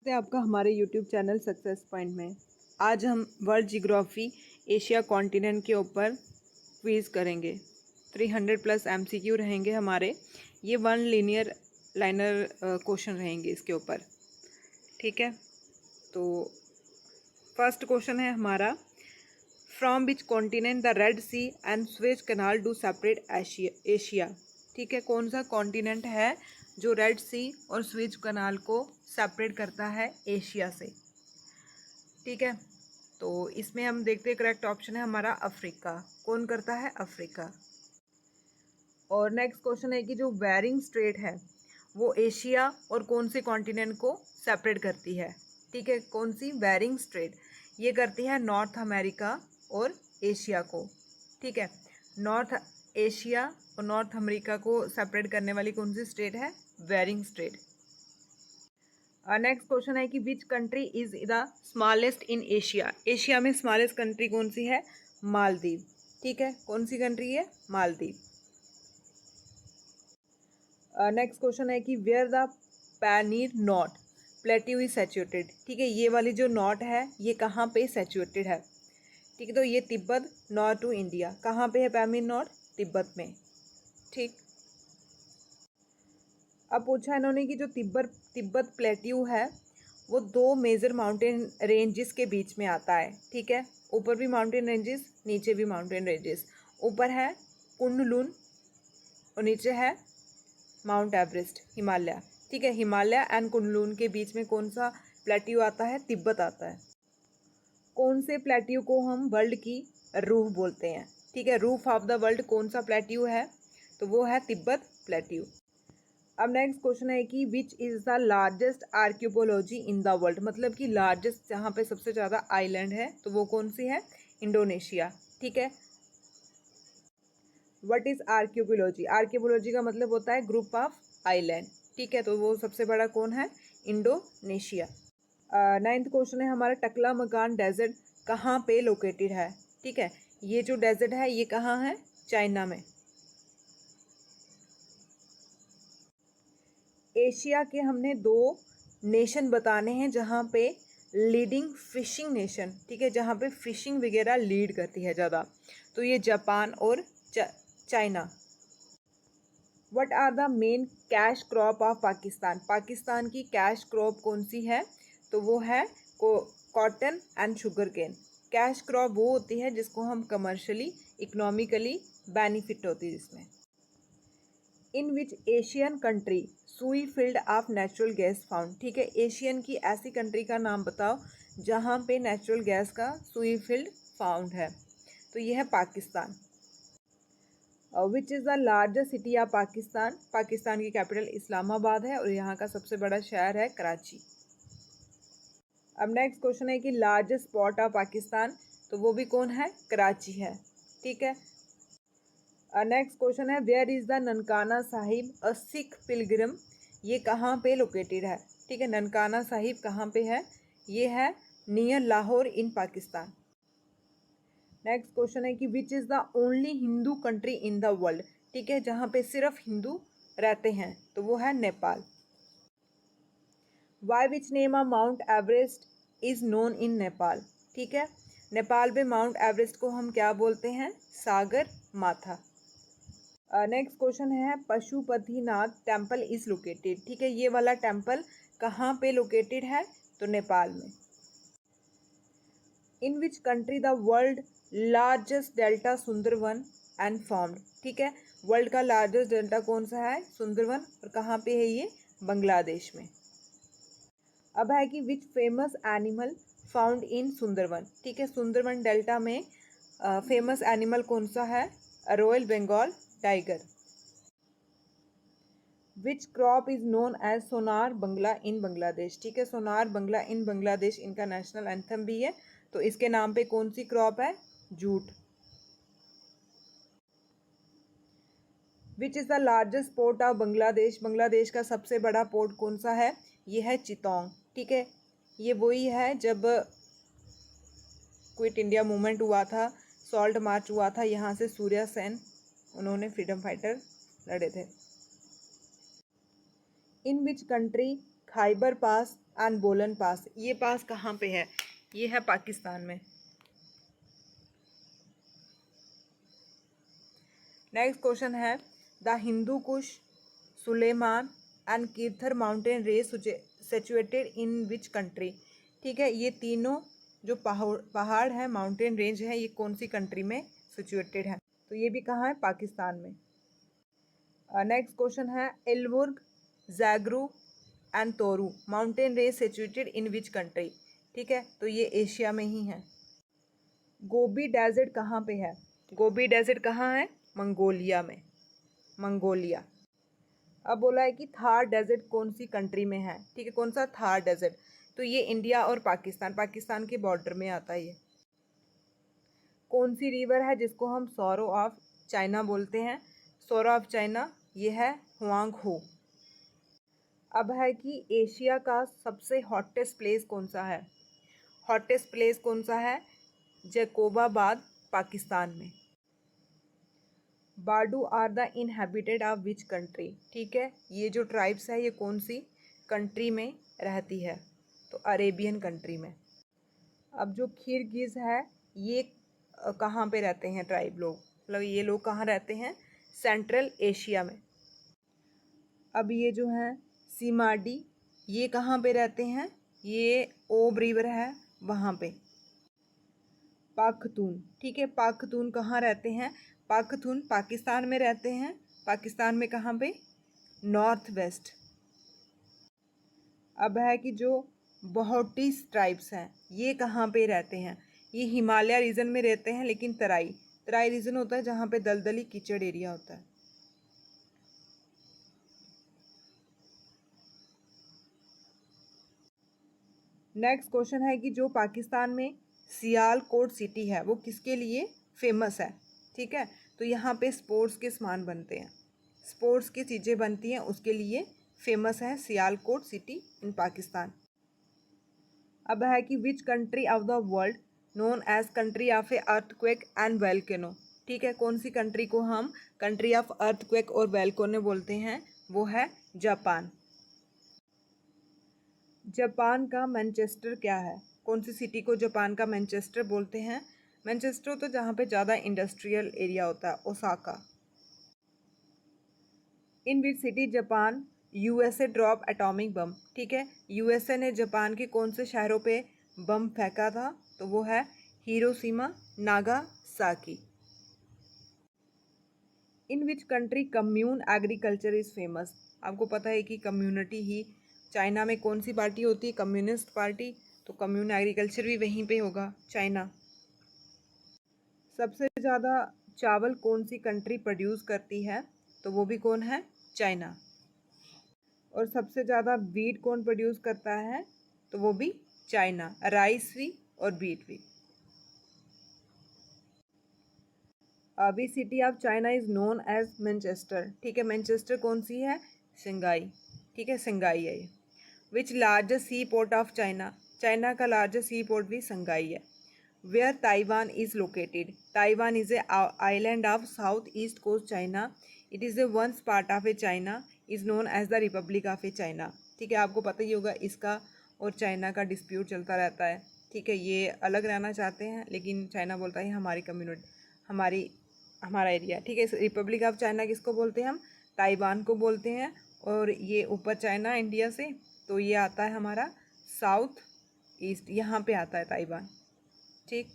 से आपका हमारे यूट्यूब चैनल सक्सेस पॉइंट में। आज हम वर्ल्ड जियोग्राफी एशिया कॉन्टिनेंट के ऊपर क्विज़ करेंगे। 300 प्लस एमसीक्यू रहेंगे हमारे। ये वन लीनियर लाइनर क्वेश्चन रहेंगे इसके ऊपर। ठीक है, तो फर्स्ट क्वेश्चन है हमारा, from which continent the Red Sea and Suez Canal do separate Asia. ठीक है, कौन सा कॉन्टिनेंट है जो रेड सी और स्वेज कनाल को सेपरेट करता है एशिया से। ठीक है, तो इसमें हम देखते हैं करेक्ट ऑप्शन है हमारा अफ्रीका। कौन करता है? अफ्रीका। और नेक्स्ट क्वेश्चन है कि जो बेरिंग स्ट्रेट है वो एशिया और कौन से कॉन्टिनेंट को सेपरेट करती है। ठीक है, कौन सी? Bearing straight. ये करती है नॉर्थ अमेरिका और एशिया को। ठीक है, नॉर्थ एशिया और नॉर्थ अमेरिका को सेपरेट करने वाली कौन सी स्टेट है? Bering strait. नेक्स्ट क्वेश्चन है कि which country is the smallest in Asia. Asia में स्मॉलेस्ट कंट्री कौन सी है? मालदीव। ठीक है, कौन सी कंट्री है? मालदीव। नेक्स्ट क्वेश्चन है कि where the Pamir knot plateau is saturated. ठीक है, ये वाली जो नॉट है ये कहाँ पे सैचुरेटेड है? ठीक है, तो ये तिब्बत नॉर्थ टू इंडिया। कहाँ पे है पैमीर नॉट? तिब्बत में। ठीक, अब पूछा इन्होंने कि जो तिब्बत प्लेट्यू है वो दो मेजर माउंटेन रेंजेस के बीच में आता है। ठीक है, ऊपर भी माउंटेन रेंजेस, नीचे भी माउंटेन रेंजेस। ऊपर है कुनलुन और नीचे है माउंट एवरेस्ट, हिमालय। ठीक है, हिमालय एंड कुनलुन के बीच में कौन सा प्लेट्यू आता है? तिब्बत आता है। कौन से प्लेट्यू को हम वर्ल्ड की रूफ बोलते हैं? ठीक है, रूफ ऑफ द वर्ल्ड कौन सा प्लेट्यू है? तो वो है तिब्बत प्लेट्यू। अब नेक्स्ट क्वेश्चन है कि विच is the largest archaeology in the world. मतलब कि लार्जेस्ट जहाँ पे सबसे ज़्यादा आइलैंड है तो वो कौन सी है? इंडोनेशिया। ठीक है, व्हाट इज आर्कियोलॉजी? आर्कियोलॉजी का मतलब होता है ग्रुप ऑफ आइलैंड। ठीक है, तो वो सबसे बड़ा कौन है? इंडोनेशिया। नाइन्थ क्वेश्चन है हमारा, टकला मकान डेजर्ट कहाँ पे लोकेटेड है? ठीक है, ये जो डेजर्ट है ये कहाँ है? चाइना में। एशिया के हमने दो नेशन बताने हैं जहाँ पे लीडिंग फिशिंग नेशन, ठीक है, जहाँ पे फिशिंग वगैरह लीड करती है ज़्यादा, तो ये जापान और China. What are the main cash crop of Pakistan. Pakistan की कैश क्रॉप कौन सी है? तो वो है cotton and sugar cane. Cash crop वो होती है जिसको हम कमर्शियली इकोनॉमिकली बेनिफिट होती है जिसमें। इन विच एशियन कंट्री सुई field of natural gas found. ठीक है, एशियन की ऐसी कंट्री का नाम बताओ जहाँ पे नेचुरल गैस का सुई फील्ड फाउंड है। तो ये है पाकिस्तान। विच is the largest city of Pakistan. Pakistan की कैपिटल इस्लामाबाद है और यहाँ का सबसे बड़ा शहर है कराची। अब नेक्स्ट क्वेश्चन है कि लार्जेस्ट पोर्ट ऑफ पाकिस्तान, तो वो भी कौन है? कराची है। ठीक है, नेक्स्ट क्वेश्चन है, where is the Nankana Sahib a Sikh pilgrim. ये कहाँ पे लोकेटेड है? ठीक है, ननकाना साहिब कहाँ पे है? ये है नियर लाहौर इन पाकिस्तान। नेक्स्ट क्वेश्चन है कि विच is the only Hindu country in the world. ठीक है, जहाँ पे सिर्फ हिंदू रहते हैं, तो वो है Nepal. Why which name of Mount Everest is known in Nepal. ठीक है, नेपाल में माउंट एवरेस्ट को हम क्या बोलते हैं? सागर माथा। नेक्स्ट क्वेश्चन है, पशुपतिनाथ टेम्पल इज लोकेटेड। ठीक है, ये वाला टेम्पल कहाँ पे लोकेटेड है? तो नेपाल में। In which country the world largest delta Sundarban and formed. ठीक है, वर्ल्ड का लार्जेस्ट डेल्टा कौन सा है? सुंदरवन। और कहाँ पे है ये? बांग्लादेश में। अब है कि which famous animal found in Sundarban. ठीक है, सुंदरवन डेल्टा में फेमस एनिमल कौन सा है? Royal Bengal tiger. Which crop is known as Sonar Bangla in Bangladesh. ठीक है, सोनार बंगला इन बांग्लादेश इनका नेशनल एंथम भी है। तो इसके नाम पे कौन सी क्रॉप है? Jute. Which is the largest port of Bangladesh. Bangladesh का सबसे बड़ा पोर्ट कौन सा है? ये है चितौंग। ठीक है, ये वही है जब क्विट इंडिया मूवमेंट हुआ था, सॉल्ट मार्च हुआ था, यहाँ से सूर्या सेन उन्होंने फ्रीडम फाइटर लड़े थे। In which country Khyber pass and Bolan pass. ये पास कहाँ पे है? ये है पाकिस्तान में। नेक्स्ट क्वेश्चन है the Hindu Kush, Sulaiman and Kirthar mountain range situated in which country. ठीक है, ये तीनों जो पहाड़ है, माउंटेन रेंज है, ये कौन सी कंट्री में सिचुएटेड है? तो ये भी कहाँ है? पाकिस्तान में। नेक्स्ट क्वेश्चन है Elburz, Zagros and Taurus mountain range situated in which country. ठीक है, तो ये एशिया में ही है। गोबी डेजर्ट कहाँ पे है? गोबी डेजर्ट कहाँ है? मंगोलिया में। मंगोलिया। अब बोला है कि थार डेजर्ट कौन सी कंट्री में है? ठीक है, कौन सा? थार डेजर्ट। तो ये इंडिया और पाकिस्तान के बॉर्डर में आता है ये। कौन सी रिवर है जिसको हम सौरो ऑफ चाइना बोलते हैं? सौरो ऑफ चाइना ये है हुआंग हो। अब है कि एशिया का सबसे हॉटेस्ट प्लेस कौन सा है? हॉटेस्ट प्लेस कौन सा है? जैकोबाबाद, पाकिस्तान में। Bedu are the inhabited of which country. ठीक है, ये जो ट्राइब्स है ये कौन सी कंट्री में रहती है? तो अरेबियन कंट्री में। अब जो खिरगिज है ये कहाँ पे रहते हैं ट्राइब लोग? मतलब ये लोग कहाँ रहते हैं? सेंट्रल एशिया में। अब ये जो है सीमाडी, ये कहाँ पे रहते हैं? ये ओब रिवर है वहाँ पे। पाख्तून। ठीक है, पाख्तून कहाँ रहते हैं? पाख्तून पाकिस्तान में रहते हैं। पाकिस्तान में कहाँ पे? North west. अब है कि जो बहुटीस ट्राइब्स हैं ये कहाँ पे रहते हैं? ये हिमालय रीजन में रहते हैं, लेकिन तराई तराई रीजन होता है जहाँ पे दलदली कीचड़ एरिया होता है। नेक्स्ट क्वेश्चन है कि जो पाकिस्तान में सियालकोट सिटी है वो किसके लिए फेमस है? ठीक है, तो यहाँ पे स्पोर्ट्स के सामान बनते हैं, स्पोर्ट्स की चीज़ें बनती हैं, उसके लिए फेमस है सियालकोट सिटी इन पाकिस्तान। अब है कि which country of the world known as country of a earthquake and volcano. ठीक है, कौन सी कंट्री को हम कंट्री ऑफ अर्थक्वेक और वोल्केनो बोलते हैं? वो है जापान। जापान का मैनचेस्टर क्या है? कौन सी सिटी को जापान का मैनचेस्टर बोलते हैं? मैनचेस्टर तो जहाँ पे ज़्यादा इंडस्ट्रियल एरिया होता है, Osaka. In which city Japan USA drop atomic bomb. ठीक है, यूएसए ने जापान के कौन से शहरों पे बम फेंका था? तो वो है Hiroshima, Nagasaki. In which country commune agriculture is famous. आपको पता है कि कम्युनिटी ही चाइना में कौन सी पार्टी होती है? Communist party. तो कम्यून एग्रीकल्चर भी वहीं पे होगा, चाइना। सबसे ज़्यादा चावल कौन सी कंट्री प्रोड्यूस करती है? तो वो भी कौन है? चाइना। और सबसे ज़्यादा वीट कौन प्रोड्यूस करता है? तो वो भी चाइना, राइस भी और वीट भी। अभी city of China is known as Manchester. ठीक है, मैनचेस्टर कौन सी है? शंघाई। ठीक है, शंघाई है ये। Which largest sea port of China. China का लार्जेस्ट सी पोर्ट भी शंघाई है। Where Taiwan is located. Taiwan is a island of south east coast China. It is a once part of a China, is known as the republic of a China. ठीक है, आपको पता ही होगा इसका और China का dispute चलता रहता है। ठीक है, ये अलग रहना चाहते हैं लेकिन चाइना बोलता है हमारी कम्युनिटी, हमारी हमारा एरिया। ठीक है, इस रिपब्लिक ऑफ चाइना किसको बोलते हैं हम? ताइवान को बोलते हैं। और ये ऊपर चाइना इंडिया से, तो ये आता है हमारा साउथ ईस्ट, यहाँ पे आता है ताइवान। ठीक,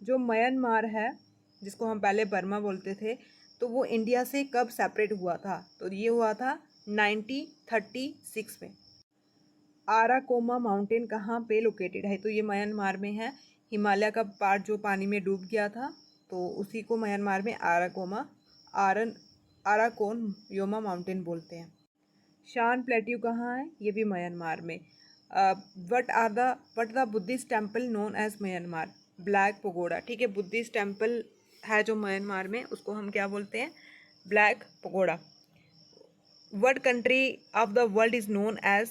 जो म्यांमार है जिसको हम पहले बर्मा बोलते थे, तो वो इंडिया से कब सेपरेट हुआ था? तो ये हुआ था 1936 में। आराकोमा माउंटेन कहाँ पे लोकेटेड है? तो ये म्यांमार में है। हिमालय का पार्ट जो पानी में डूब गया था, तो उसी को म्यांमार में आराकोन योमा माउंटेन बोलते हैं। शान प्लेट्यू कहाँ है? ये भी म्यांमार में। What the Buddhist temple known as Myanmar? Black pagoda. ठीक है, बुद्धिस्ट टेम्पल है जो म्यांमार में, उसको हम क्या बोलते हैं? Black pagoda. What country of the world is known as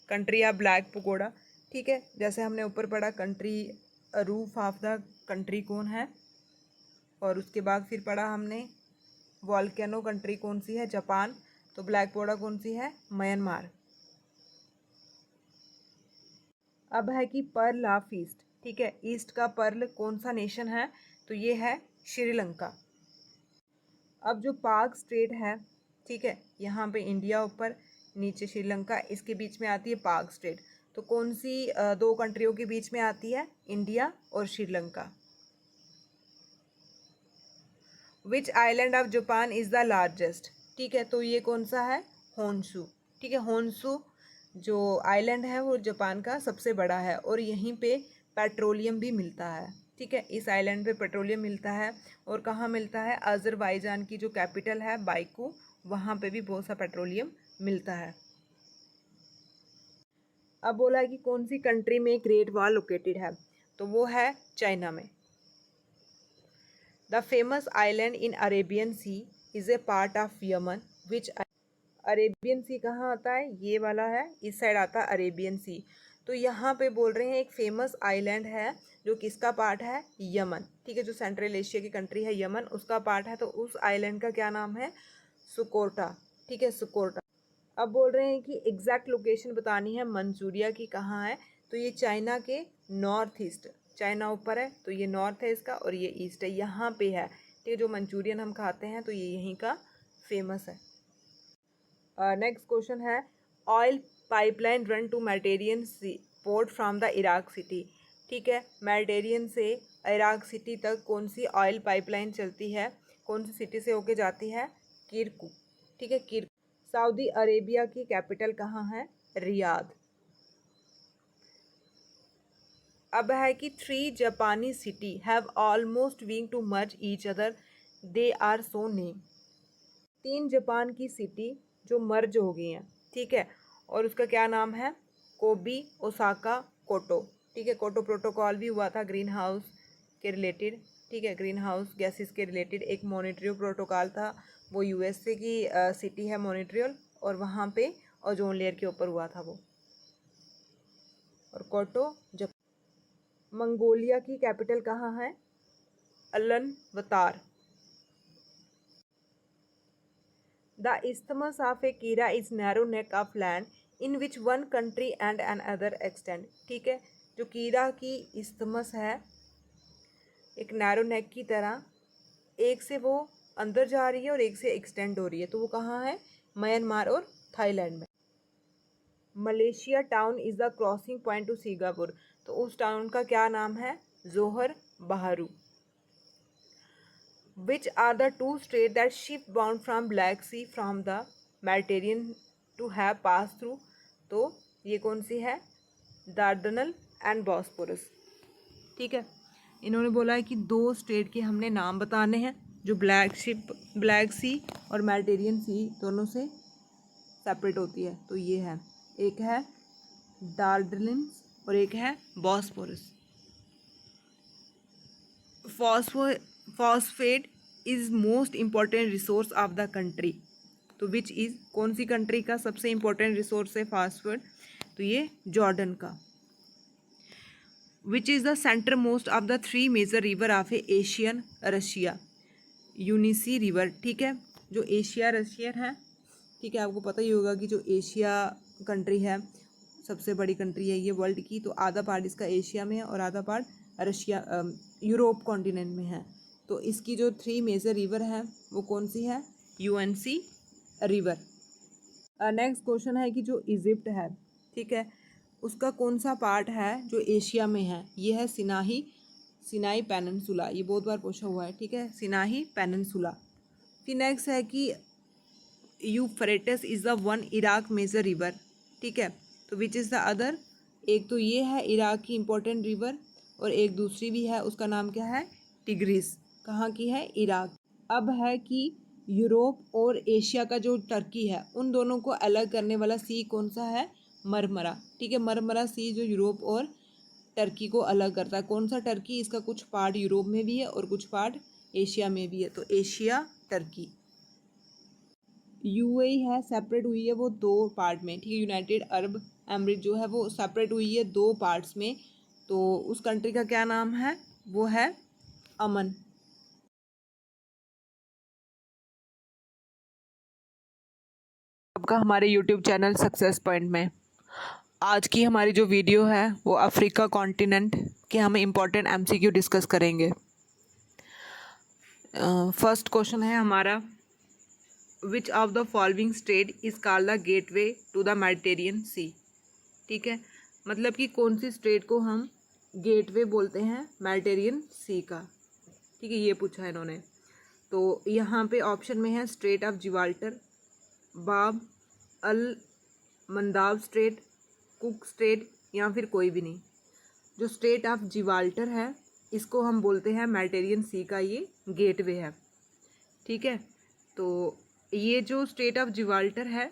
country of black pagoda? ठीक है, जैसे हमने ऊपर पढ़ा country, roof of the country कौन है, और उसके बाद फिर पढ़ा हमने वॉल्केनो कंट्री कौन सी है? जापान। तो ब्लैक पगोड़ा कौन सी है? म्यांमार। अब है कि पर्ल ऑफ ईस्ट, ठीक है, ईस्ट का पर्ल कौन सा नेशन है, तो ये है श्रीलंका। अब जो पाक स्ट्रेट है, ठीक है, यहाँ पे इंडिया ऊपर, नीचे श्रीलंका, इसके बीच में आती है पाक स्ट्रेट। तो कौन सी दो कंट्रियों के बीच में आती है, इंडिया और श्रीलंका। विच island of Japan is the largest, ठीक है, तो ये कौन सा है, होन्शु, ठीक है, होन्शु जो आइलैंड है वो जापान का सबसे बड़ा है और यहीं पे पेट्रोलियम भी मिलता है, ठीक है, इस आइलैंड पे पेट्रोलियम मिलता है। और कहाँ मिलता है, अजरबैजान की जो कैपिटल है बाइकू, वहाँ पे भी बहुत सा पेट्रोलियम मिलता है। अब बोला है कि कौन सी कंट्री में ग्रेट वॉल लोकेटेड है, तो वो है चाइना में। The famous island in Arabian sea is a part of Yemen which. Arabian sea कहाँ आता है, ये वाला है, इस साइड आता है अरेबियन सी। तो यहाँ पे बोल रहे हैं एक फेमस आइलैंड है जो किसका पार्ट है, यमन, ठीक है, जो सेंट्रल एशिया की कंट्री है यमन, उसका पार्ट है। तो उस आइलैंड का क्या नाम है, सुकोर्टा, ठीक है, सुकोर्टा। अब बोल रहे हैं कि एग्जैक्ट लोकेशन बतानी है मंचूरिया की कहाँ है, तो ये चाइना के नॉर्थ ईस्ट, चाइना ऊपर है तो ये नॉर्थ है इसका और ये ईस्ट है, यहाँ पे है, ठीक है, जो मंचूरियन हम खाते हैं तो ये यहीं का फेमस है। नेक्स्ट क्वेश्चन है, oil pipeline run to Mediterranean sea port from the Iraq city, ठीक है, मेडिटेरियन से इराक सिटी तक कौन सी ऑयल पाइपलाइन चलती है, कौन सी सिटी से होके जाती है, किरकुक, ठीक है, किरकुक। सऊदी अरेबिया की कैपिटल कहाँ है, रियाद। अब है कि थ्री जापानी city have almost being to merge each other, they are so name. तीन जापान की सिटी जो मर्ज हो गई हैं, ठीक है, और उसका क्या नाम है, कोबी, ओसाका, कोटो, ठीक है, कोटो प्रोटोकॉल भी हुआ था ग्रीन हाउस के रिलेटेड, ठीक है, ग्रीन हाउस गैसेस के रिलेटेड एक मॉनिट्रियो प्रोटोकॉल था, वो यूएसए की सिटी है मॉनिट्रियल, और वहाँ पे ओजोन लेयर के ऊपर हुआ था वो। और कोटो जब मंगोलिया की कैपिटल कहाँ है, Alan वतार। The isthmus of Akira is narrow neck of land in which one country and another extend, ठीक है, जो कीरा की इस्थमस है एक नैरो नेक की तरह, एक से वो अंदर जा रही है और एक से एक्सटेंड हो रही है, तो वो कहाँ है, म्यांमार और थाईलैंड में। Malaysia town is the crossing point two Singapore, तो उस टाउन का क्या नाम है, जोहर बाहरू। Which are the two states that ship bound from Black Sea from the Mediterranean to have passed through, तो ये कौन सी है, दार्डनल एंड बॉस्पोरस, ठीक है। इन्होंने बोला है कि दो स्टेट के हमने नाम बताने हैं जो ब्लैक सी और मेडिटेरियन सी दोनों से सेपरेट होती है, तो ये है, एक है दार्डलिन्स और एक है Bosporus. Phosphate is most important resource of the country, तो विच इज़, कौन सी कंट्री का सबसे इम्पोर्टेंट रिसोर्स है फॉस्फेट, तो ये जॉर्डन का। Which is the centre most of the three major river of a Asian Russia, Yenisei river, ठीक है, जो एशिया रशियन है, ठीक है, आपको पता ही होगा कि जो एशिया कंट्री है सबसे बड़ी कंट्री है ये वर्ल्ड की, तो आधा पार्ट इसका एशिया में है और आधा पार्ट रशिया यूरोप कॉन्टिनेंट में है। तो इसकी जो थ्री मेजर रिवर है वो कौन सी है, यूएनसी रिवर। नेक्स्ट क्वेश्चन है कि जो इजिप्ट है, ठीक है, उसका कौन सा पार्ट है जो एशिया में है, ये है सिनाई पेनिनसुला, ये बहुत बार पूछा हुआ है, ठीक है, सिनाई पेनिनसुला। फिर नेक्स्ट है कि Euphrates is the one Iraq major river, ठीक है, तो विच इज़ द अदर, एक तो ये है इराक की इम्पोर्टेंट रिवर और एक दूसरी भी है, उसका नाम क्या है, टिग्रिस, कहाँ की है, इराक। अब है कि यूरोप और एशिया का जो टर्की है उन दोनों को अलग करने वाला सी कौन सा है, मरमरा, ठीक है, मरमरा सी जो यूरोप और टर्की को अलग करता है, कौन सा टर्की, इसका कुछ पार्ट यूरोप में भी है और कुछ पार्ट एशिया में भी है, तो एशिया टर्की। यूएई है सेपरेट हुई है वो दो पार्ट में, ठीक है, यूनाइटेड अरब एमिरेट जो है वो सेपरेट हुई है दो पार्ट्स में, तो उस कंट्री का क्या नाम है, वो है अमन। आपका हमारे यूट्यूब चैनल सक्सेस पॉइंट में आज की हमारी जो वीडियो है वो अफ्रीका कॉन्टिनेंट के हम इम्पोर्टेंट एमसीक्यू डिस्कस करेंगे। फर्स्ट क्वेश्चन है हमारा, which of the following state is called the gateway to the Mediterranean sea. ठीक है, मतलब कि कौन सी स्टेट को हम गेटवे बोलते हैं मेडिटेरियन सी का। ठीक है, ये पूछा है इन्होंने। तो यहाँ पे ऑप्शन में है स्ट्रेट ऑफ जिब्राल्टर, बाब अल मंदाब स्ट्रेट, कुक स्ट्रेट, या फिर कोई भी नहीं। जो स्ट्रेट ऑफ जिब्राल्टर है इसको हम बोलते हैं मेडिटेरियन सी का ये गेटवे है। ठीक है, तो ये जो स्ट्रेट ऑफ जिब्राल्टर है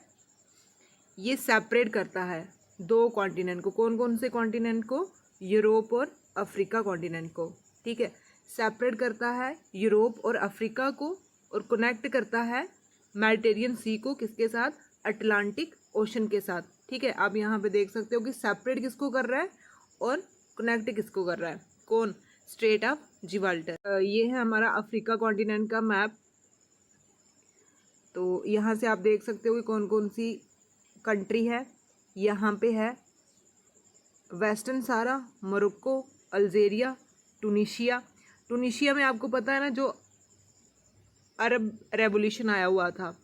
ये सेपरेट करता है दो कॉन्टिनेंट को। कौन कौन से कॉन्टिनेंट को? यूरोप और अफ्रीका कॉन्टिनेंट को। ठीक है, सेपरेट करता है यूरोप और अफ्रीका को और कनेक्ट करता है मेडिटेरियन सी को किसके साथ? अटलांटिक ओशन के साथ। ठीक है, आप यहाँ पे देख सकते हो कि सेपरेट किसको कर रहा है और कनेक्ट किसको कर रहा है? कौन? Straight of Gibraltar. ये है हमारा अफ्रीका कॉन्टिनेंट का मैप। तो यहाँ से आप देख सकते हो कि कौन कौन सी कंट्री है। यहाँ पे है वेस्टर्न सारा, मोरक्को, अल्जेरिया, टूनिशिया। टूनिशिया में आपको पता है ना जो अरब रेवोल्यूशन आया हुआ था,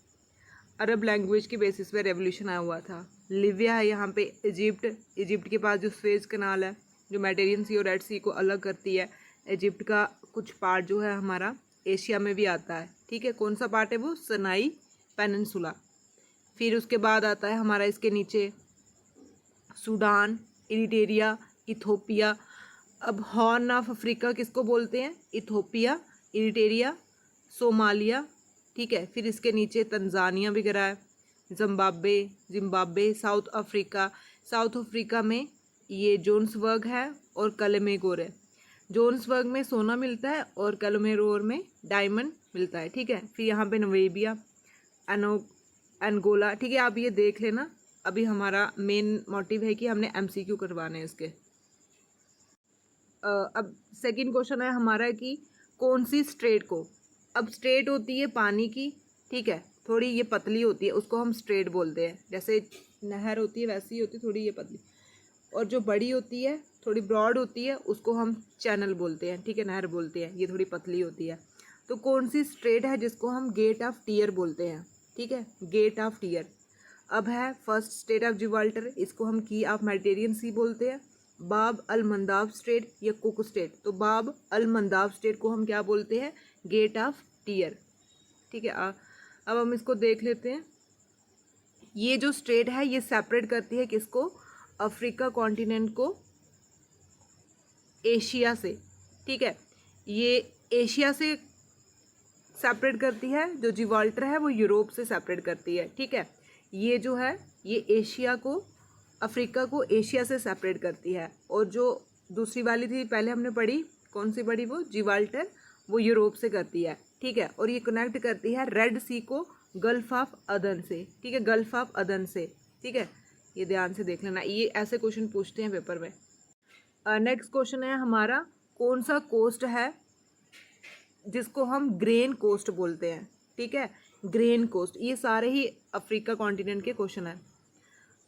अरब लैंग्वेज के बेसिस पे रेवोल्यूशन आया हुआ था। लिबिया है यहाँ पे, इजिप्ट, इजिप्ट के पास जो स्वेज कनाल है जो मेडिटेरियन सी और रेड सी को अलग करती है। इजिप्ट का कुछ पार्ट जो है हमारा एशिया में भी आता है। ठीक है, कौन सा पार्ट है वो? सनाई पेनिनसुला। फिर उसके बाद आता है हमारा इसके नीचे सूडान, इरिट्रिया, इथोपिया। अब हॉर्न ऑफ अफ्रीका किसको बोलते हैं? Ethiopia, Eritrea, Somalia. ठीक है, फिर इसके नीचे तंजानिया वगैरह है, Zimbabwe, south Africa. South Africa में ये जोन्सबर्ग है और कलमेगोर है। जोन्सबर्ग में सोना मिलता है और कलमेगोर में डायमंड मिलता है। ठीक है, फिर यहाँ पे नमीबिया, अंगोला। ठीक है, आप ये देख लेना। अभी हमारा मेन मोटिव है कि हमने एमसीक्यू करवाने हैं इसके। अब सेकंड क्वेश्चन है हमारा कि कौन सी स्ट्रेट को, अब स्ट्रेट होती है पानी की। ठीक है, थोड़ी ये पतली होती है, उसको हम स्ट्रेट बोलते हैं। जैसे नहर होती है वैसी ही होती है, थोड़ी ये पतली। और जो बड़ी होती है, थोड़ी ब्रॉड होती है, उसको हम चैनल बोलते हैं। ठीक है, नहर बोलते हैं। ये थोड़ी पतली होती है। तो कौन सी स्ट्रेट है जिसको हम गेट ऑफ टीयर बोलते हैं? ठीक है, गेट ऑफ टीयर। अब है फर्स्ट स्टेट ऑफ जिब्राल्टर, इसको हम की ऑफ मेडिटेरियन सी बोलते हैं। बाब अल मंदाब स्टेट या कुक स्टेट, तो बाब अल मंदाब स्टेट को हम क्या बोलते हैं? Gate of tear. ठीक है, अब हम इसको देख लेते हैं। ये जो स्टेट है ये सेपरेट करती है किसको? अफ्रीका कॉन्टिनेंट को एशिया से। ठीक है, ये एशिया से सेपरेट करती है। जो जिब्राल्टर है वो यूरोप से सेपरेट करती है। ठीक है, ये जो है ये एशिया को, अफ्रीका को एशिया से सेपरेट करती है। और जो दूसरी वाली थी पहले हमने पढ़ी, कौन सी पढ़ी? वो जिब्राल्टर, वो यूरोप से करती है। ठीक है, और ये कनेक्ट करती है रेड सी को गल्फ ऑफ अदन से। ठीक है, गल्फ ऑफ अदन से। ठीक है, ये ध्यान से देख लेना, ये ऐसे क्वेश्चन पूछते हैं पेपर में। नेक्स्ट क्वेश्चन है हमारा, कौन सा कोस्ट है जिसको हम ग्रेन कोस्ट बोलते हैं? ठीक है, ग्रेन कोस्ट। ये सारे ही अफ्रीका कॉन्टिनेंट के क्वेश्चन हैं।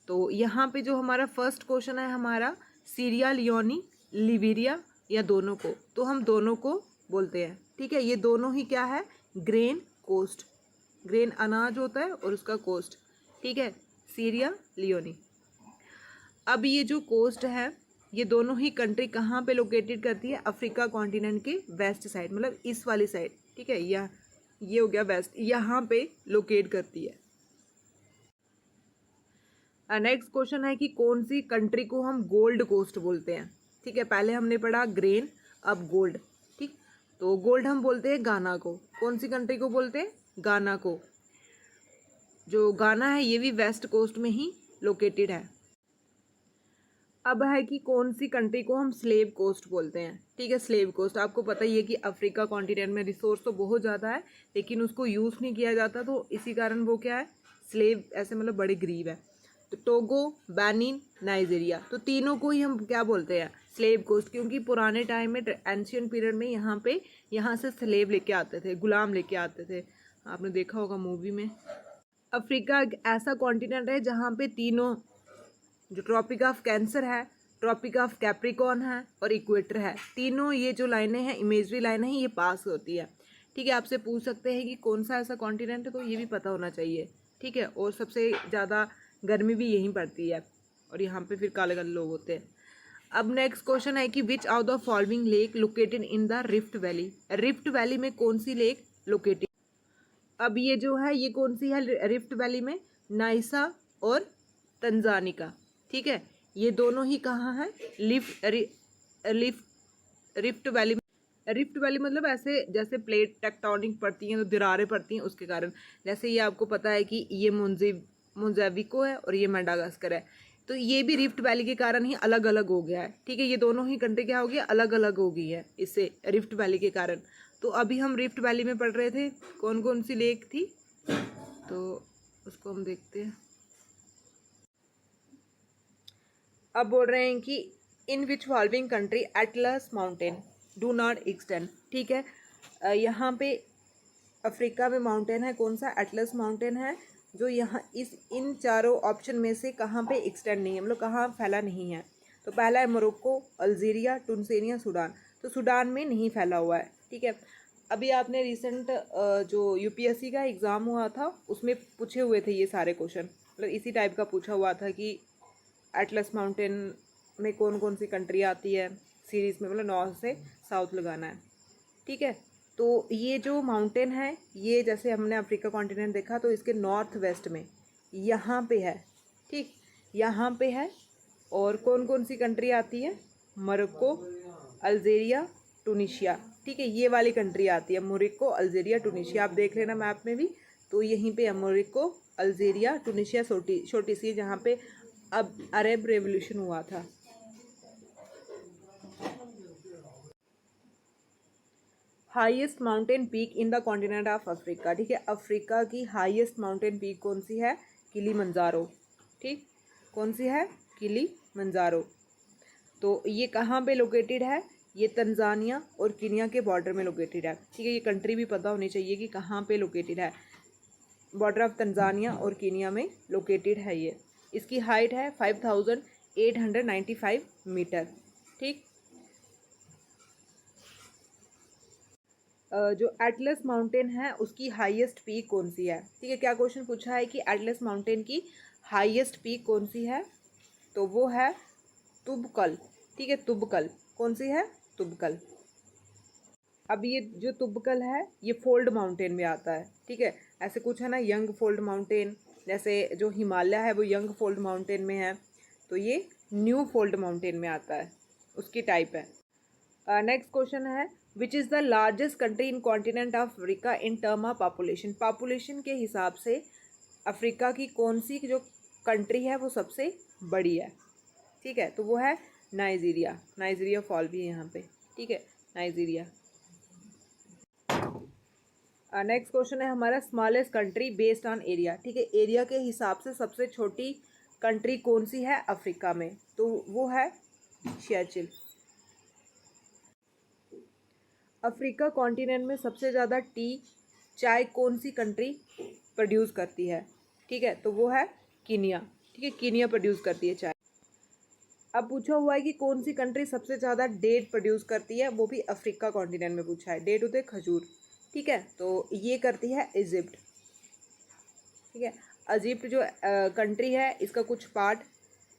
तो यहाँ पे जो हमारा फर्स्ट क्वेश्चन है हमारा, सीरिया लियोनी, लिबेरिया, या दोनों को, तो हम दोनों को बोलते हैं। ठीक है, ये दोनों ही क्या है? Grain coast. ग्रेन अनाज होता है और उसका कोस्ट। ठीक है, सीरिया लियोनी। अब ये जो कोस्ट है ये दोनों ही कंट्री कहाँ पे लोकेटेड करती है? अफ्रीका कॉन्टिनेंट के वेस्ट साइड, मतलब इस वाली साइड। ठीक है, ये हो गया वेस्ट, यहाँ पे लोकेट करती है। नेक्स्ट क्वेश्चन है कि कौन सी कंट्री को हम गोल्ड कोस्ट बोलते हैं? ठीक है, पहले हमने पढ़ा ग्रेन, अब गोल्ड। ठीक, तो गोल्ड हम बोलते हैं गाना को। कौन सी कंट्री को बोलते हैं? गाना को। जो गाना है ये भी वेस्ट कोस्ट में ही लोकेटेड है। अब है कि कौन सी कंट्री को हम स्लेव कोस्ट बोलते हैं? ठीक है, स्लेव कोस्ट। आपको पता ही है कि अफ्रीका कॉन्टिनेंट में रिसोर्स तो बहुत ज़्यादा है लेकिन उसको यूज़ नहीं किया जाता, तो इसी कारण वो क्या है? स्लेव, ऐसे मतलब बड़े गरीब है। तो टोगो, बेनिन, नाइजीरिया, तो तीनों को ही हम क्या बोलते हैं? स्लेव कोस्ट, क्योंकि पुराने टाइम में एंशियंट पीरियड में यहाँ से स्लेव लेके आते थे, गुलाम लेके आते थे। आपने देखा होगा मूवी में। अफ्रीका एक ऐसा कॉन्टिनेंट है जहाँ पे तीनों जो ट्रॉपिक ऑफ कैंसर है, ट्रॉपिक ऑफ कैप्रिकॉर्न है और इक्वेटर है, तीनों ये जो लाइनें हैं इमेजरी लाइनें हैं, ये पास होती है। ठीक है, आपसे पूछ सकते हैं कि कौन सा ऐसा कॉन्टिनेंट है, तो ये भी पता होना चाहिए। ठीक है, और सबसे ज़्यादा गर्मी भी यहीं पड़ती है और यहाँ पे फिर काले काले लोग होते हैं। अब नेक्स्ट क्वेश्चन है कि विच of the following lake located in the rift valley, rift valley में कौन सी लेक लोकेटेड। अब ये जो है ये कौन सी है रिफ्ट वैली में, नाइसा और तंजानिका। ठीक है, ये दोनों ही कहाँ है, रिफ्ट वैली। रिफ्ट वैली मतलब ऐसे जैसे प्लेट टेक्टोनिक पड़ती हैं तो दरारें पड़ती हैं उसके कारण। जैसे ये आपको पता है कि ये मोज़ेम्बिको है और ये मेडागास्कर है, तो ये भी रिफ्ट वैली के कारण ही अलग अलग हो गया है। ठीक है, ये दोनों ही कंट्री क्या हो गया, अलग अलग हो गई है इससे रिफ्ट वैली के कारण। तो अभी हम रिफ्ट वैली में पढ़ रहे थे कौन कौन सी लेक थी, तो उसको हम देखते हैं। अब बोल रहे हैं कि in which following country Atlas mountain do not extend. ठीक है, यहाँ पे अफ्रीका में माउंटेन है कौन सा, एटलस माउंटेन है, जो यहाँ इन चारों ऑप्शन में से कहाँ पे एक्सटेंड नहीं है, मतलब कहाँ फैला नहीं है। तो पहला है मोरक्को, अल्जीरिया, टुनिसिया, सूडान। तो सूडान में नहीं फैला हुआ है। ठीक है, अभी आपने रिसेंट जो यूपीएससी का एग्ज़ाम हुआ था उसमें पूछे हुए थे ये सारे क्वेश्चन, मतलब इसी टाइप का पूछा हुआ था कि एटलस माउंटेन में कौन कौन सी कंट्री आती है सीरीज़ में, मतलब नॉर्थ से साउथ लगाना है। ठीक है, तो ये जो माउंटेन है ये जैसे हमने अफ्रीका कॉन्टिनेंट देखा तो इसके नॉर्थ वेस्ट में यहाँ पे है। ठीक, यहाँ पे है। और कौन कौन सी कंट्री आती है, मोरक्को, अल्जीरिया, टूनिशिया। ठीक है, ये वाली कंट्री आती है मोरक्को, अल्जीरिया, टूनिशिया। आप देख लेना मैप में भी, तो यहीं पे है मोरक्को, अल्जीरिया, टूनिशिया, छोटी सी जहाँ पे अब अरब रेवोल्यूशन हुआ था। Highest mountain peak in the continent of Africa. ठीक है, अफ्रीका की हाईएस्ट माउंटेन पीक कौन सी है, किलीमंजारो। ठीक, कौन सी है, किलीमंजारो। तो ये कहाँ पे लोकेटेड है, ये तंजानिया और कीनिया के बॉर्डर में लोकेटेड है। ठीक है, ये कंट्री भी पता होनी चाहिए कि कहाँ पे लोकेटेड है, बॉर्डर ऑफ तंजानिया और कीनिया में लोकेटेड है ये। इसकी हाइट है 5895 मीटर। ठीक, जो एटलस माउंटेन है उसकी हाईएस्ट पीक कौन सी है। ठीक है, क्या क्वेश्चन पूछा है कि एटलस माउंटेन की हाईएस्ट पीक कौन सी है, तो वो है तुबकल। ठीक है, तुबकल कौन सी है, तुबकल। अब ये जो तुबकल है ये फोल्ड माउंटेन में आता है। ठीक है, ऐसे कुछ है ना, यंग फोल्ड माउंटेन, जैसे जो हिमालय है वो यंग फोल्ड माउंटेन में है, तो ये न्यू फोल्ड माउंटेन में आता है, उसकी टाइप है। नेक्स्ट क्वेश्चन है विच is the largest country in continent of Africa in term of population. Population के हिसाब से अफ्रीका की कौन सी जो कंट्री है वो सबसे बड़ी है। ठीक है, तो वो है नाइजीरिया। नाइजीरिया फॉल भी है यहाँ पे। ठीक है, नाइजीरिया। नेक्स्ट क्वेश्चन है हमारा smallest country based on area. ठीक है, एरिया के हिसाब से सबसे छोटी कंट्री कौन सी है अफ्रीका में, तो वो है शेचिल। अफ्रीका कॉन्टिनेंट में सबसे ज़्यादा चाय कौन सी कंट्री प्रोड्यूस करती है। ठीक है, तो वो है कीनिया। ठीक है, कीनिया प्रोड्यूस करती है चाय। अब पूछा हुआ है कि कौन सी कंट्री सबसे ज़्यादा डेट प्रोड्यूस करती है, वो भी अफ्रीका कॉन्टिनेंट में पूछा है। डेट होते हैं खजूर। ठीक है, तो ये करती है इजिप्ट। ठीक है, इजिप्ट जो कंट्री है इसका कुछ पार्ट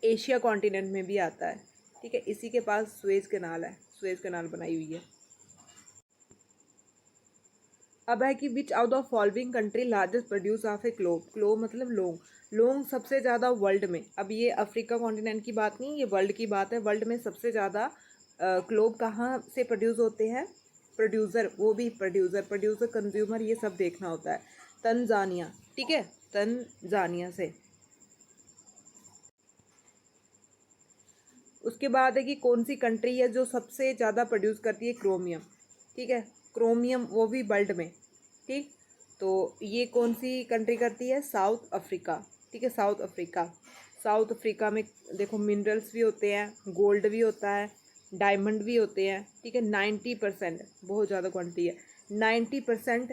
एशिया कॉन्टिनेंट में भी आता है। ठीक है, इसी के पास सुएज कैनाल है, सुएज कैनाल बनाई हुई है। अब है कि विच out of following country largest produce of A clove. Clove मतलब लौंग। लौंग सबसे ज़्यादा वर्ल्ड में, अब ये अफ्रीका कॉन्टिनेंट की बात नहीं, ये वर्ल्ड की बात है। वर्ल्ड में सबसे ज़्यादा क्लोव कहाँ से प्रोड्यूस होते हैं, प्रोड्यूसर, वो भी प्रोड्यूसर कंज्यूमर ये सब देखना होता है। तंजानिया। ठीक है, तंजानिया से। उसके बाद है कि कौन सी कंट्री है जो सबसे ज़्यादा प्रोड्यूस करती है क्रोमियम। ठीक है, क्रोमियम वो भी वर्ल्ड में। ठीक, तो ये कौन सी कंट्री करती है, साउथ अफ्रीका। ठीक है, साउथ अफ्रीका। साउथ अफ्रीका में देखो मिनरल्स भी होते हैं, गोल्ड भी होता है, डायमंड भी होते हैं। ठीक है, 90%, बहुत ज़्यादा क्वांटिटी है, 90%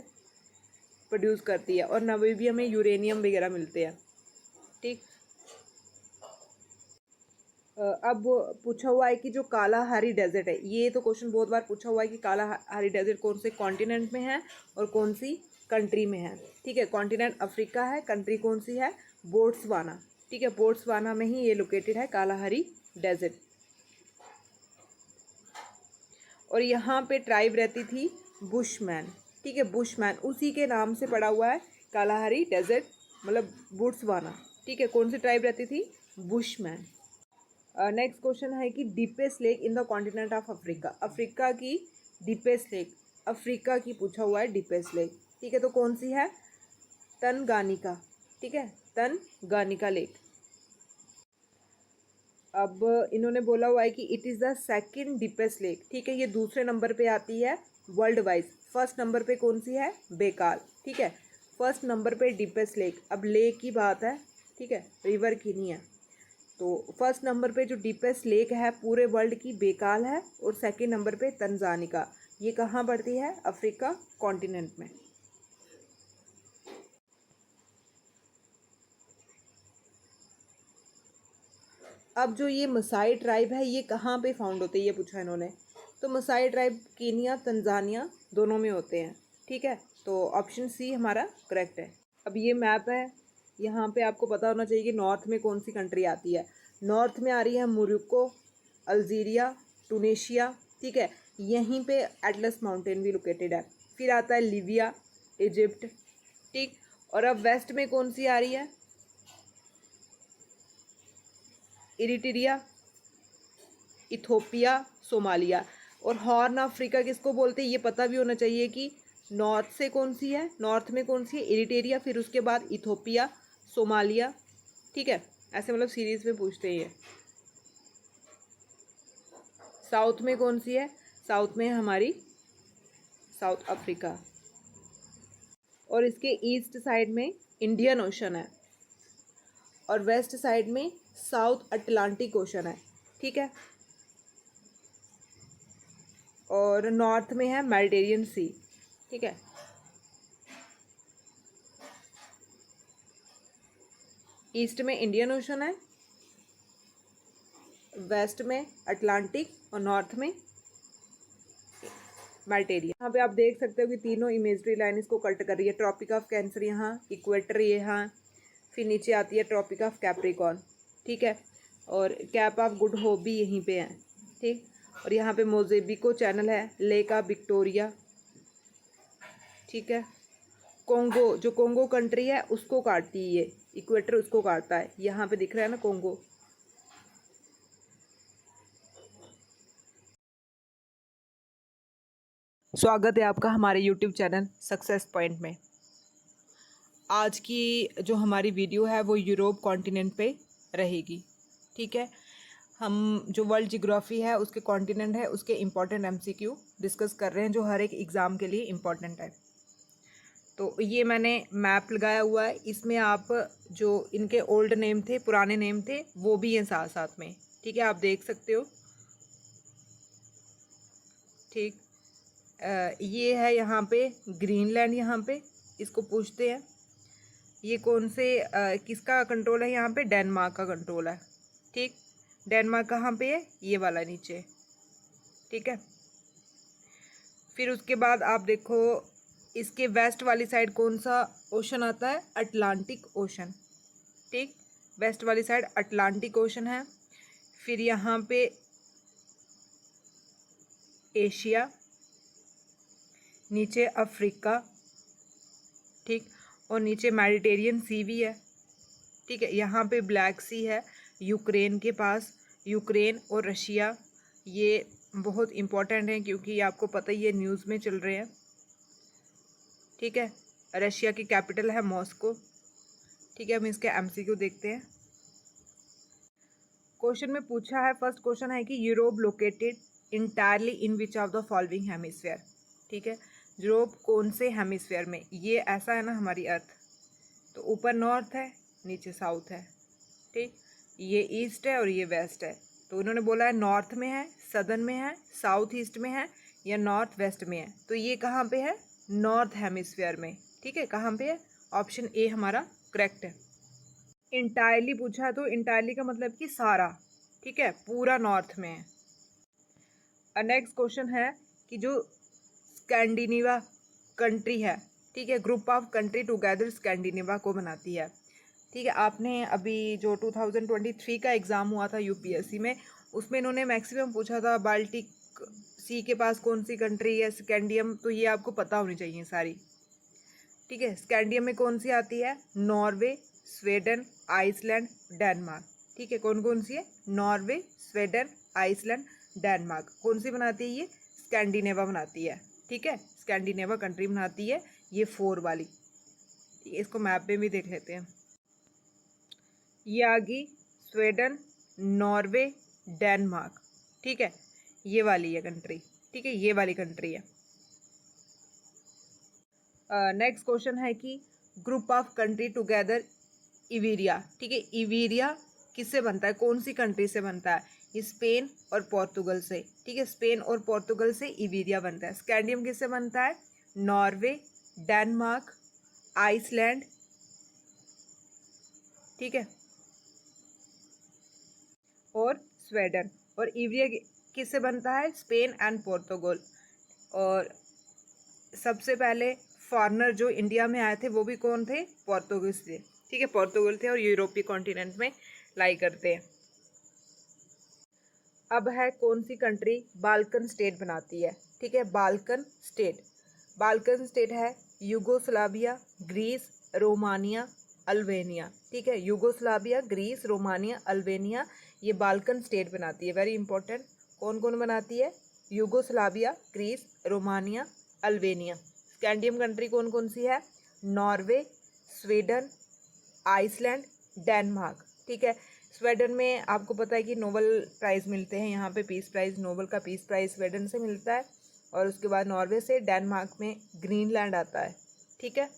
प्रोड्यूस करती है। और नामीबिया में यूरेनियम वगैरह मिलते हैं। ठीक, अब पूछा हुआ है कि जो कालाहारी डेजर्ट है, ये तो क्वेश्चन बहुत बार पूछा हुआ है कि कालाहारी डेजर्ट कौन से कॉन्टिनेंट में है और कौन सी कंट्री में है। ठीक है, कॉन्टिनेंट अफ्रीका है, कंट्री कौन सी है, बोट्सवाना। ठीक है, बोट्सवाना में ही ये लोकेटेड है कालाहारी डेजर्ट। और यहाँ पे ट्राइब रहती थी बुशमैन। ठीक है, बुशमैन उसी के नाम से पड़ा हुआ है कालाहारी डेजर्ट, मतलब बोट्सवाना। ठीक है, कौन सी ट्राइब रहती थी, बुशमैन। नेक्स्ट क्वेश्चन है कि deepest lake in the continent of Africa. Africa की डीपेस्ट लेक, अफ्रीका की पूछा हुआ है डीपेस्ट लेक। ठीक है, तो कौन सी है, तनगानिका। ठीक है, तनगानिका लेक। अब इन्होंने बोला हुआ है कि it is the second deepest lake. ठीक है, ये दूसरे नंबर पे आती है वर्ल्ड वाइज। फर्स्ट नंबर पे कौन सी है, बेकाल। ठीक है, फर्स्ट नंबर पे डीपेस्ट लेक। अब लेक की बात है, ठीक है, रिवर की नहीं है। तो फर्स्ट नंबर पे जो डीपेस्ट लेक है पूरे वर्ल्ड की, बेकाल है। और सेकंड नंबर पे तंजानिका। ये कहाँ पड़ती है, अफ्रीका कॉन्टिनेंट में। अब जो ये मसाई ट्राइब है ये कहाँ पे फाउंड होते हैं, ये पूछा इन्होंने। तो मसाई ट्राइब कीनिया तंजानिया दोनों में होते हैं। ठीक है, तो ऑप्शन सी हमारा करेक्ट है। अब ये मैप है, यहाँ पे आपको पता होना चाहिए कि नॉर्थ में कौन सी कंट्री आती है। नॉर्थ में आ रही है मोरक्को, अल्जीरिया, टूनेशिया। ठीक है, यहीं पे एटलस माउंटेन भी लोकेटेड है। फिर आता है लीबिया, इजिप्ट। ठीक, और अब वेस्ट में कौन सी आ रही है, इरिट्रिया, इथोपिया, सोमालिया। और हॉर्न अफ्रीका किसको बोलते हैं ये पता भी होना चाहिए कि नॉर्थ से कौन सी है, नॉर्थ में कौन सी है, इरिट्रिया, फिर उसके बाद इथोपिया, सोमालिया। ठीक है, ऐसे मतलब सीरीज में पूछते हैं ये। साउथ में कौन सी है, साउथ में हमारी साउथ अफ्रीका। और इसके ईस्ट साइड में इंडियन ओशन है और वेस्ट साइड में साउथ अटलांटिक ओशन है। ठीक है, और नॉर्थ में है मेडिटेरियन सी। ठीक है, ईस्ट में इंडियन ओशन है, वेस्ट में अटलांटिक और नॉर्थ में मेडिटेरियन। यहाँ पे आप देख सकते हो कि तीनों इमेजरी लाइन इसको कट कर रही है। ट्रॉपिक ऑफ कैंसर यहाँ, इक्वेटर यहाँ, फिर नीचे आती है ट्रॉपिक ऑफ कैप्रिकॉर्न। ठीक है, और कैप ऑफ गुड होप भी यहीं पे है। ठीक, और यहाँ पे मोजेबिको चैनल है, लेक ऑफ विक्टोरिया। ठीक है, कोंगो, जो कोंगो कंट्री है उसको काटती है ये, इक्वेटर उसको काटता है। यहाँ पे दिख रहा है ना कोंगो। स्वागत है आपका हमारे यूट्यूब चैनल सक्सेस पॉइंट में। आज की जो हमारी वीडियो है वो यूरोप कॉन्टिनेंट पे रहेगी। ठीक है, हम जो वर्ल्ड जियोग्राफी है उसके कॉन्टिनेंट है उसके इम्पॉर्टेंट एमसीक्यू डिस्कस कर रहे हैं जो हर एक एग्ज़ाम के लिए इम्पॉर्टेंट है। तो ये मैंने मैप लगाया हुआ है, इसमें आप जो इनके ओल्ड नेम थे, पुराने नेम थे, वो भी हैं साथ साथ में। ठीक है, आप देख सकते हो। ठीक, ये है यहाँ पे ग्रीनलैंड, यहाँ पे इसको पूछते हैं। ये कौन से किसका कंट्रोल है, यहाँ पे डेनमार्क का कंट्रोल है। ठीक, डेनमार्क कहाँ पे है, ये वाला नीचे। ठीक है, फिर उसके बाद आप देखो इसके वेस्ट वाली साइड कौन सा ओशन आता है, अटलांटिक ओशन। ठीक, वेस्ट वाली साइड अटलांटिक ओशन है। फिर यहाँ पे एशिया, नीचे अफ्रीका। ठीक, और नीचे मेडिटेरियन सी भी है। ठीक है, यहाँ पे ब्लैक सी है यूक्रेन के पास। यूक्रेन और रशिया ये बहुत इम्पोर्टेंट हैं क्योंकि ये आपको पता ही है न्यूज़ में चल रहे हैं। ठीक है, रशिया की कैपिटल है मॉस्को। ठीक है, हम इसके एमसीक्यू देखते हैं। क्वेश्चन में पूछा है, फर्स्ट क्वेश्चन है कि Europe located entirely in which of the following hemisphere. ठीक है, यूरोप कौन से हेमिस्फीयर में, ये ऐसा है ना हमारी अर्थ, तो ऊपर नॉर्थ है नीचे साउथ है। ठीक, ये ईस्ट है और ये वेस्ट है। तो उन्होंने बोला है नॉर्थ में है, सदर्न में है, साउथ ईस्ट में है या नॉर्थ वेस्ट में है। तो ये कहाँ पे है, नॉर्थ हेमिस्फीयर में। ठीक है, कहाँ पे है, ऑप्शन ए हमारा करेक्ट है। इंटायरली पूछा है तो इंटायरली का मतलब कि सारा। ठीक है, पूरा नॉर्थ में है। नेक्स्ट क्वेश्चन है कि जो स्कैंडिनेविया कंट्री है, ठीक है, group of country together Scandinavia को बनाती है। ठीक है, आपने अभी जो 2023 का एग्ज़ाम हुआ था यूपीएससी में, उसमें इन्होंने मैक्सिमम पूछा था बाल्टिक सी के पास कौन सी कंट्री है, स्कैंडियम, तो ये आपको पता होनी चाहिए सारी। ठीक है, स्कैंडियम में कौन सी आती है? Norway, Sweden, Iceland, Denmark. ठीक है, कौन कौन सी है? Norway, Sweden, Iceland, Denmark. कौन सी बनाती है ये? स्कैंडिनेविया बनाती है। ठीक है, स्कैंडिनेविया कंट्री बनाती है ये 4 वाली। इसको मैप में भी देख लेते हैं। ये आ गई स्वीडन, नॉर्वे, डेनमार्क। ठीक है, ये वाली है कंट्री। ठीक है, ये वाली कंट्री है। नेक्स्ट क्वेश्चन है कि ग्रुप ऑफ कंट्री टुगेदर इवीरिया। ठीक है, इवीरिया किससे बनता है, कौन सी कंट्री से बनता है? स्पेन और पोर्तुगल से। ठीक है, स्पेन और पोर्तुगल से इवीरिया बनता है। स्कैंडियम किससे बनता है? Norway, Denmark, Iceland. ठीक है, और स्वीडन। और इवीरिया किससे बनता है? Spain and Portugal. और सबसे पहले फॉरेनर जो इंडिया में आए थे वो भी कौन थे? पोर्तुगीज थे। ठीक है, पोर्तुगल थे और यूरोपीय कॉन्टिनेंट में लाई करते हैं। अब है कौन सी कंट्री बाल्कन स्टेट बनाती है? ठीक है, बाल्कन स्टेट। बाल्कन स्टेट है यूगोस्लाविया, ग्रीस, रोमानिया, अल्बेनिया। ठीक है, यूगोस्लाविया, ग्रीस, रोमानिया, अल्बेनिया, ये बाल्कन स्टेट बनाती है। Very important. कौन कौन बनाती है? Yugoslavia, Greece, Romania, Albania. Scandium country कौन कौन सी है? Norway, Sweden, Iceland, Denmark. ठीक है, स्वीडन में आपको पता है कि नोबेल प्राइज़ मिलते हैं, यहाँ पे पीस प्राइज़, नोबेल का पीस प्राइज़ स्वीडन से मिलता है। और उसके बाद नॉर्वे से, डेनमार्क में ग्रीनलैंड आता है। ठीक है,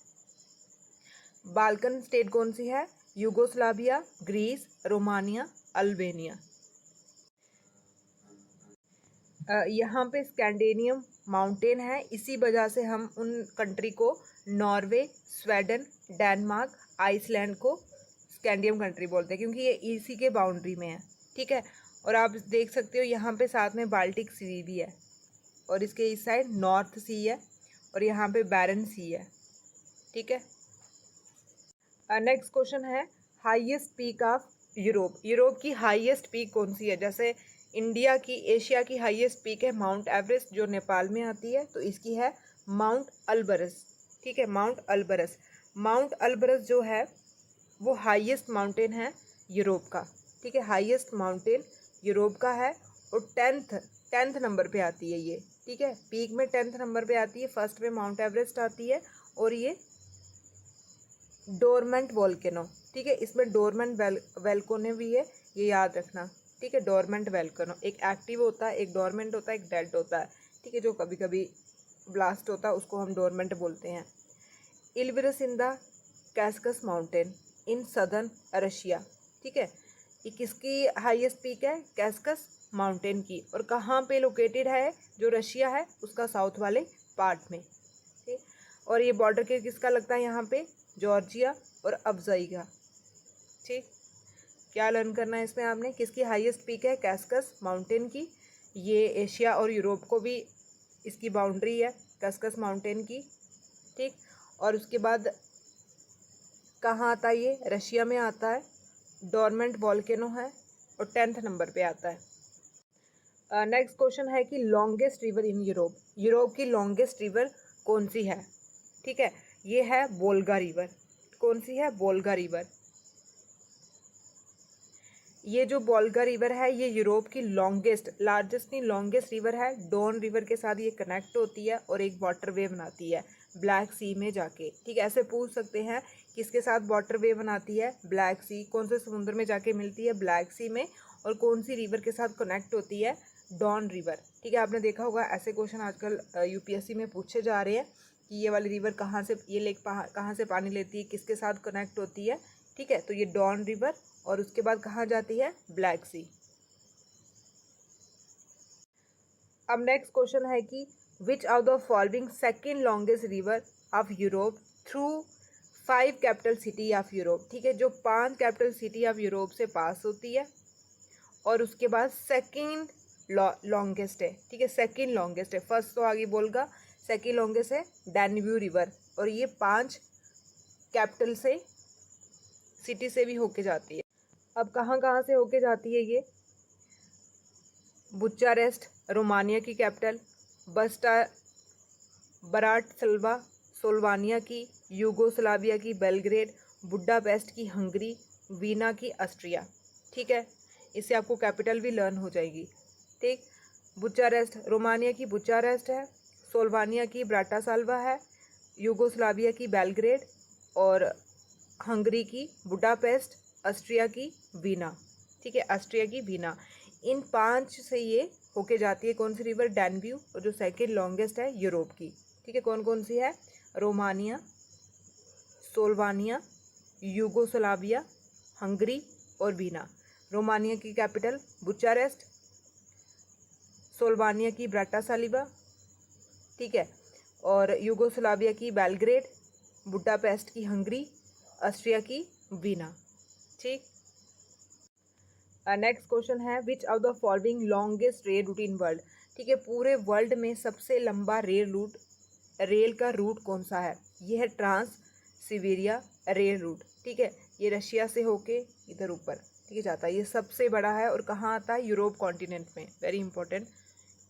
बाल्कन स्टेट कौन सी है? Yugoslavia, Greece, Romania, Albania. यहाँ पे स्कैंडिनेवियन माउंटेन है, इसी वजह से हम उन कंट्री को नॉर्वे, स्वीडन, डेनमार्क, आइसलैंड को स्कैंडियम कंट्री बोलते हैं, क्योंकि ये इसी के बाउंड्री में है। ठीक है, और आप देख सकते हो यहाँ पे साथ में बाल्टिक सी भी है, और इसके इस साइड नॉर्थ सी है, और यहाँ पे बैरन सी है। ठीक है, नेक्स्ट क्वेश्चन है highest peak of Europe. Europe की हाईएस्ट पीक कौन सी है? जैसे इंडिया की, एशिया की हाईएस्ट पीक है माउंट एवरेस्ट, जो नेपाल में आती है, तो इसकी है माउंट अल्बरस। ठीक है, माउंट अल्बरस। माउंट अल्बरस जो है वो हाईएस्ट माउंटेन है यूरोप का। ठीक है, हाईएस्ट माउंटेन यूरोप का है, और टेंथ नंबर पे आती है ये। ठीक है, पीक में 10th नंबर पे आती है। फर्स्ट में माउंट एवरेस्ट आती है, और ये डोरमेंट वोल्केनो। ठीक है, इसमें डोरमेंट वोल्केनो भी है, ये याद रखना। ठीक है, डोरमेंट वोल्केनो, एक एक्टिव होता है, एक डोरमेंट होता है, एक डेड होता है। ठीक है, जो कभी कभी ब्लास्ट होता है उसको हम डोरमेंट बोलते हैं। Elbrus in the Caucasus mountain in southern Russia. ठीक है, ये किसकी हाईएस्ट पीक है? कैस्कस माउंटेन की। और कहाँ पे लोकेटेड है? जो रशिया है उसका साउथ वाले पार्ट में। ठीक, और ये बॉर्डर के किसका लगता है यहाँ पे? जॉर्जिया और अफजाई का। ठीक, क्या लर्न करना है इसमें आपने? किसकी हाईएस्ट पीक है? कैस्कस माउंटेन की। ये एशिया और यूरोप को भी इसकी बाउंड्री है कैस्कस माउंटेन की। ठीक, और उसके बाद कहाँ आता है ये? रशिया में आता है। डोरमेंट वोल्केनो है, और 10th नंबर पे आता है। नेक्स्ट क्वेश्चन है कि longest river in Europe. Europe की लॉन्गेस्ट रिवर कौन सी है? ठीक है, ये है वोल्गा रिवर। कौन सी है? Volga river. ये जो वोल्गा रिवर है ये यूरोप की लॉन्गेस्ट, लार्जेस्ट नहीं, लॉन्गेस्ट रिवर है। डॉन रिवर के साथ ये कनेक्ट होती है और एक वाटर वे बनाती है ब्लैक सी में जाके। ठीक है, ऐसे पूछ सकते हैं किसके साथ वाटर वे बनाती है? ब्लैक सी। कौन से समुद्र में जाके मिलती है? ब्लैक सी में। और कौन सी रिवर के साथ कनेक्ट होती है? Don river. ठीक है, आपने देखा होगा ऐसे क्वेश्चन आजकल यूपीएससी में पूछे जा रहे हैं कि ये वाली रिवर कहाँ से, ये लेक कहाँ से पानी लेती है, किसके साथ कनेक्ट होती है। ठीक है, तो ये डॉन रिवर, और उसके बाद कहाँ जाती है? ब्लैक सी। अब नेक्स्ट क्वेश्चन है कि विच of the following second longest river of Europe through 5 capital city of Europe. ठीक है, जो 5 कैपिटल सिटी ऑफ यूरोप से पास होती है, और उसके बाद सेकंड लॉन्गेस्ट है, ठीक है, सेकंड लॉन्गेस्ट है। फर्स्ट तो आगे बोलगा, सेकंड लॉन्गेस्ट है डैन्यूब रिवर। और ये 5 कैपिटल से, सिटी से भी होके जाती है। अब कहाँ कहाँ से होके जाती है ये? बुचारेस्ट रोमानिया की कैपिटल, बस्टा ब्राटिस्लावा स्लोवानिया की, यूगोस्लाविया की बेलग्रेड, बुडापेस्ट की हंगरी, वीना की ऑस्ट्रिया। ठीक है, इससे आपको कैपिटल भी लर्न हो जाएगी। ठीक, बुचारेस्ट रोमानिया की बुचारेस्ट है, स्लोवानिया की ब्राटिस्लावा है, यूगोस्लाविया की बेलग्रेड और हंगरी की बुडापेस्ट, ऑस्ट्रिया की वीना। ठीक है, ऑस्ट्रिया की वीना। इन 5 से ये होके जाती है कौन सी रिवर? डैन्यूब। और जो सेकंड लॉन्गेस्ट है यूरोप की। ठीक है, कौन कौन सी है? रोमानिया, स्लोवानिया, यूगोस्लाविया, हंगरी और वीना। रोमानिया की कैपिटल बुचारेस्ट, स्लोवानिया की ब्राटिस्लावा, ठीक है, और यूगोस्लाविया की बेलग्रेड, बुडापेस्ट की हंगरी, ऑस्ट्रिया की वीना। ठीक, नेक्स्ट क्वेश्चन है विच of the following longest rail route in world. ठीक है, पूरे वर्ल्ड में सबसे लंबा रेल का रूट कौन सा है? ये है ट्रांस सिबेरिया रेल रूट। ठीक है, ये रशिया से होके इधर ऊपर, ठीक है, जाता है। ये सबसे बड़ा है और कहाँ आता है? यूरोप कॉन्टिनेंट में। Very important.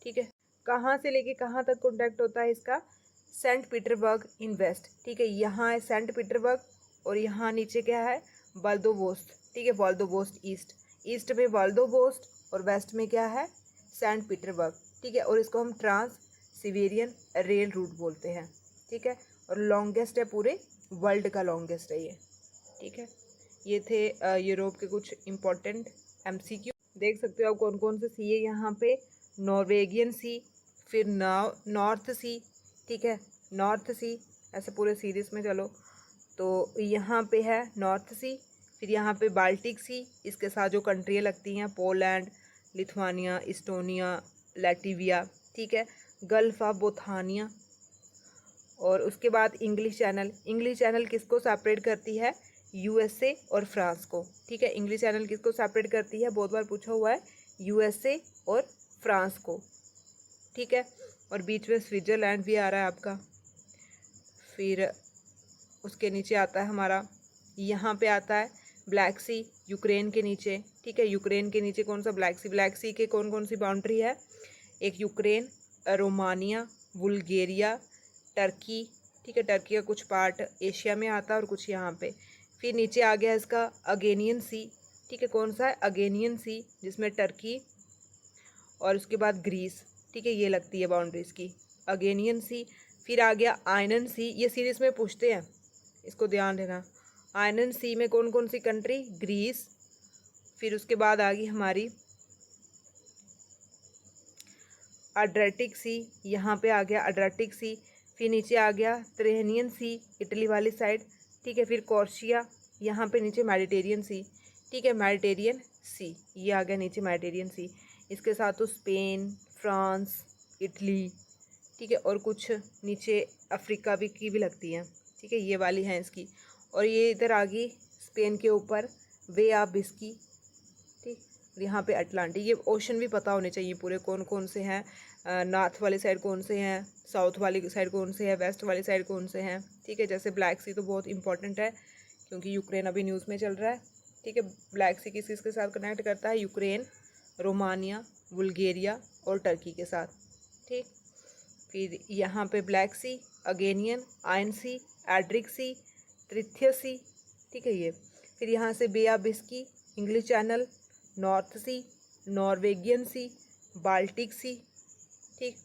ठीक है, कहाँ से लेके कहाँ तक कॉन्टैक्ट होता है इसका? सेंट पीटर्सबर्ग इन वेस्ट। ठीक है, यहाँ है सेंट पीटर्सबर्ग और यहाँ नीचे क्या है? वाल्दोवोस्ट। ठीक है, वाल्दोवोस्ट ईस्ट में वाल्दोवोस्ट और वेस्ट में क्या है? Saint Petersburg. ठीक है, और इसको हम ट्रांस सिबेरियन रेल रूट बोलते हैं। ठीक है, और लॉन्गेस्ट है, पूरे वर्ल्ड का लॉन्गेस्ट है ये। ठीक है, ये थे यूरोप के कुछ इंपॉर्टेंट MCQ। देख सकते हो आप कौन कौन से सी है यहाँ पे? नॉर्वेगियन सी, फिर नॉर्थ सी, ठीक है, नॉर्थ सी, ऐसे पूरे सीरीज में चलो। तो यहाँ पे है नॉर्थ सी, फिर यहाँ पे बाल्टिक सी, इसके साथ जो कंट्रियाँ लगती हैं पोलैंड, लिथुआनिया, इस्टोनिया, लैटविया, ठीक है, गल्फ ऑफ बोथानिया। और उसके बाद इंग्लिश चैनल किसको सेपरेट करती है? USA और फ्रांस को। ठीक है, इंग्लिश चैनल किसको सेपरेट करती है? बहुत बार पूछा हुआ है, USA और फ्रांस को। ठीक है, और बीच में स्विट्जरलैंड भी आ रहा है आपका। फिर उसके नीचे आता है हमारा, यहाँ पे आता है ब्लैक सी, यूक्रेन के नीचे। ठीक है, यूक्रेन के नीचे कौन सा? ब्लैक सी के कौन कौन सी बाउंड्री है? एक यूक्रेन, रोमानिया, बुल्गारिया, टर्की। ठीक है, टर्की का कुछ पार्ट एशिया में आता है और कुछ यहाँ पे। फिर नीचे आ गया इसका अगेनियन सी। ठीक है, कौन सा है? अगेनियन सी, जिसमें टर्की और उसके बाद ग्रीस। ठीक है, ये लगती है बाउंड्रीज की, अगेनियन सी। फिर आ गया आयरन सी, ये सीरीज में पूछते हैं, इसको ध्यान देना। आयरन सी में कौन कौन सी कंट्री? ग्रीस। फिर उसके बाद आ गई हमारी अड्रियाटिक सी, यहाँ पे आ गया अड्रियाटिक सी। फिर नीचे आ गया तिरेनियन सी, इटली वाली साइड। ठीक है, फिर कॉर्सिया, यहाँ पे नीचे मेडिटेरियन सी। ठीक है, मेडिटेरियन सी, ये आ गया नीचे मेडिटेरियन सी। इसके साथ तो स्पेन, फ्रांस, इटली, ठीक है, और कुछ नीचे अफ्रीका भी की भी लगती हैं। ठीक है, ये वाली हैं इसकी। और ये इधर आ गई स्पेन के ऊपर वे ऑफ बिस्की। ठीक, यहाँ पे अटलांटिक। ये ओशन भी पता होने चाहिए पूरे, कौन कौन से हैं, नॉर्थ वाली साइड कौन से हैं, साउथ वाली साइड कौन से हैं, वेस्ट वाली साइड कौन से हैं। ठीक है, जैसे ब्लैक सी तो बहुत इंपॉर्टेंट है क्योंकि यूक्रेन अभी न्यूज़ में चल रहा है। ठीक है, ब्लैक सी किस के साथ कनेक्ट करता है? यूक्रेन, रोमानिया, बुल्गारिया और टर्की के साथ। ठीक, फिर यहाँ पे Black Sea, Aegean, Ionian Sea, Adriatic Sea, Tyrrhenian Sea. ठीक है, ये फिर यहाँ से Bay of Biscay, English Channel, North Sea, Norwegian Sea, Baltic Sea. ठीक,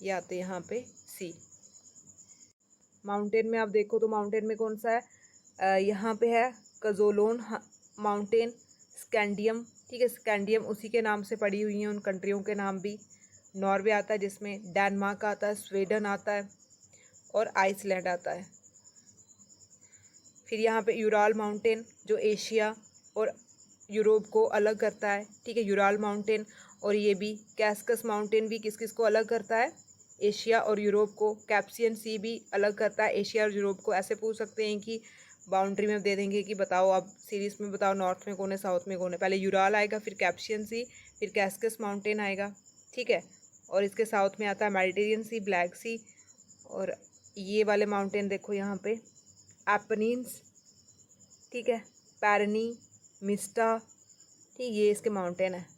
ये आते हैं यहाँ पे सी। माउंटेन में आप देखो तो माउंटेन में कौन सा है? यहाँ पे है कजोलोन माउंटेन, स्कैंडियम। ठीक है, स्कैंडियम उसी के नाम से पड़ी हुई हैं उन कंट्रियों के नाम भी। नॉर्वे आता है जिसमें, डेनमार्क आता है, स्वीडन आता है और आइसलैंड आता है। फिर यहाँ पे यूराल माउंटेन जो एशिया और यूरोप को अलग करता है। ठीक है, यूराल माउंटेन। और ये भी कैस्कस माउंटेन भी किस किस को अलग करता है? एशिया और यूरोप को। कैप्सियन सी भी अलग करता है एशिया और यूरोप को। ऐसे पूछ सकते हैं कि बाउंड्री में दे देंगे कि बताओ अब सीरीज में बताओ नॉर्थ में कौन है साउथ में कौन है। पहले यूराल आएगा, फिर कैप्शियन सी, फिर कैस्कस माउंटेन आएगा, ठीक है। और इसके साउथ में आता है मेडिटेरियन सी, ब्लैक सी, और ये वाले माउंटेन देखो यहाँ पे एपनीन्स, ठीक है, पैरनी, मिस्टा, ठीक, ये इसके माउंटेन है।